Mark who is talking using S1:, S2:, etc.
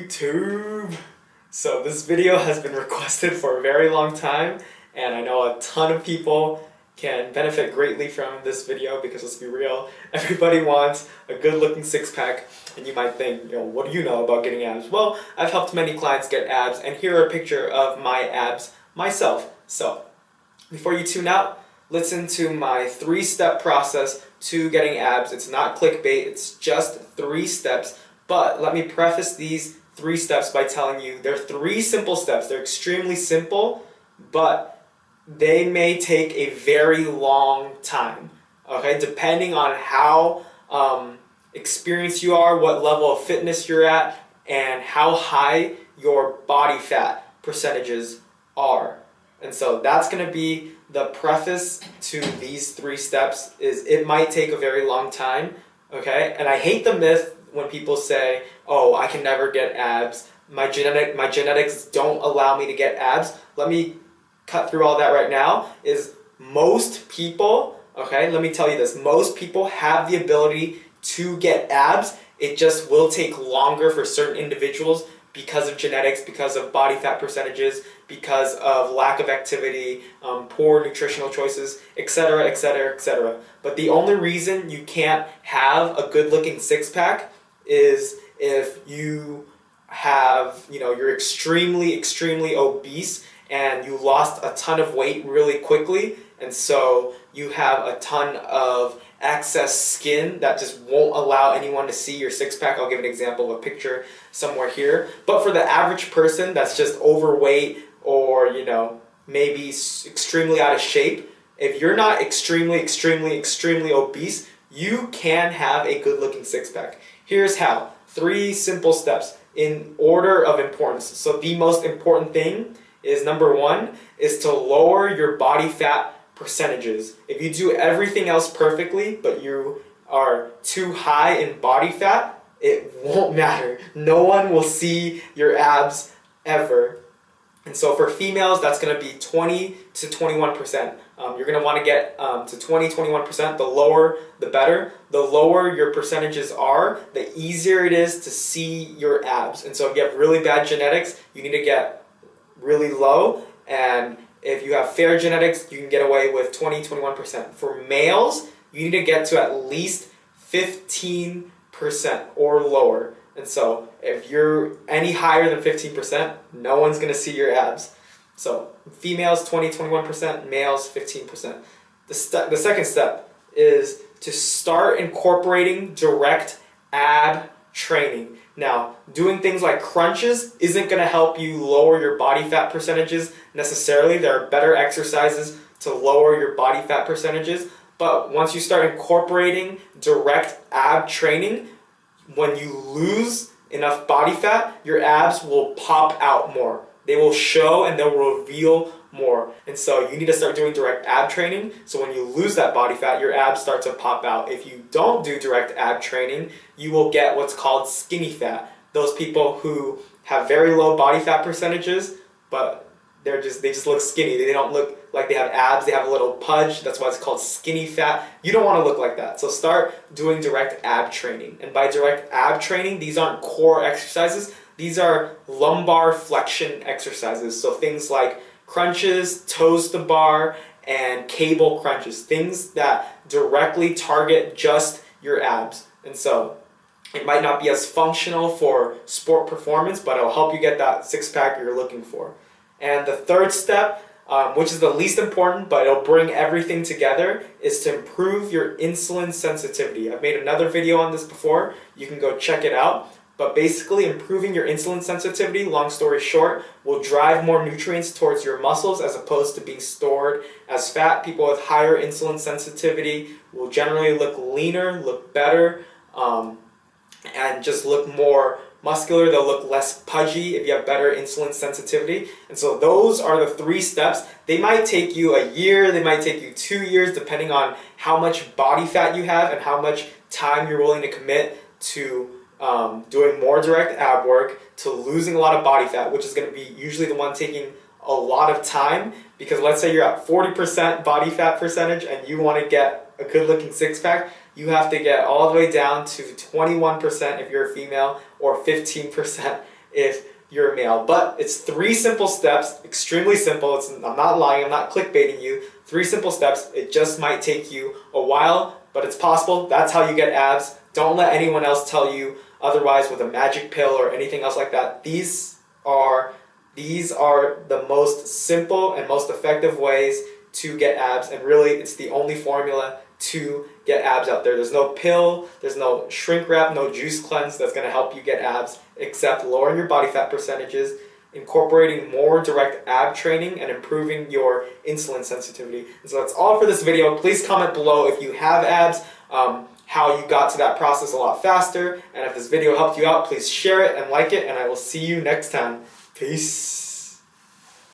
S1: YouTube! So this video has been requested for a very long time, and I know a ton of people can benefit greatly from this video because let's be real, everybody wants a good looking six-pack, and you might think, what do you know about getting abs? Well, I've helped many clients get abs, and here are a picture of my abs myself. So, before you tune out, listen to my 3-step process to getting abs. It's not clickbait, it's just 3 steps. But let me preface these 3 steps by telling you they're 3 simple steps. They're extremely simple, but they may take a very long time, okay? Depending on how experienced you are, what level of fitness you're at, and how high your body fat percentages are. And so that's going to be the preface to these 3 steps. Is it might take a very long time, okay? And I hate the myth when people say, oh, I can never get abs, my genetics don't allow me to get abs. Let me cut through all that right now. Is most people, okay, let me tell you this, most people have the ability to get abs. It just will take longer for certain individuals because of genetics, because of body fat percentages, because of lack of activity, poor nutritional choices, etc., etc., etc. But the only reason you can't have a good-looking six-pack is if you have, you're extremely obese and you lost a ton of weight really quickly, and so you have a ton of excess skin that just won't allow anyone to see your six-pack. I'll give an example of a picture somewhere here. But for the average person that's just overweight or, maybe extremely out of shape, if you're not extremely obese, you can have a good-looking six-pack. Here's how. 3 simple steps in order of importance. So the most important thing is, number 1, is to lower your body fat percentages. If you do everything else perfectly, but you are too high in body fat, it won't matter. No one will see your abs ever. And so for females, that's going to be 20 to 21%. You're going to want to get to 20-21%. The lower, the better. The lower your percentages are, the easier it is to see your abs. And so if you have really bad genetics, you need to get really low. And if you have fair genetics, you can get away with 20-21%. For males, you need to get to at least 15% or lower. And so if you're any higher than 15%, no one's going to see your abs. So females 20-21%, males 15%. The second step is to start incorporating direct ab training. Now, doing things like crunches isn't going to help you lower your body fat percentages necessarily. There are better exercises to lower your body fat percentages. But once you start incorporating direct ab training, when you lose enough body fat, your abs will pop out more. They will show and they'll reveal more. And so you need to start doing direct ab training. So when you lose that body fat, your abs start to pop out. If you don't do direct ab training, you will get what's called skinny fat. Those people who have very low body fat percentages, but they just look skinny. They don't look like they have abs. They have a little pudge. That's why it's called skinny fat. You don't want to look like that. So start doing direct ab training. And by direct ab training, these aren't core exercises. These are lumbar flexion exercises. So things like crunches, toes to bar, and cable crunches. Things that directly target just your abs. And so it might not be as functional for sport performance, but it'll help you get that six-pack you're looking for. And the third step, which is the least important, but it'll bring everything together, is to improve your insulin sensitivity. I've made another video on this before. You can go check it out. But basically, improving your insulin sensitivity, long story short, will drive more nutrients towards your muscles as opposed to being stored as fat. People with higher insulin sensitivity will generally look leaner, look better, and just look more muscular. They'll look less pudgy if you have better insulin sensitivity. And so those are the 3 steps. They might take you a year, they might take you 2 years, depending on how much body fat you have and how much time you're willing to commit to doing more direct ab work, to losing a lot of body fat, which is going to be usually the one taking a lot of time. Because let's say you're at 40% body fat percentage and you want to get a good looking six-pack, you have to get all the way down to 21% if you're a female or 15% if you're a male. But it's 3 simple steps, extremely simple. I'm not lying, I'm not clickbaiting you. 3 simple steps. It just might take you a while, but it's possible. That's how you get abs. Don't let anyone else tell you otherwise with a magic pill or anything else like that. These are the most simple and most effective ways to get abs, and really it's the only formula to get abs out there. There's no pill, there's no shrink wrap, no juice cleanse that's going to help you get abs except lowering your body fat percentages, incorporating more direct ab training, and improving your insulin sensitivity. And so that's all for this video. Please comment below if you have abs, how you got to that process a lot faster, and if this video helped you out, please share it and like it, and I will see you next time. Peace.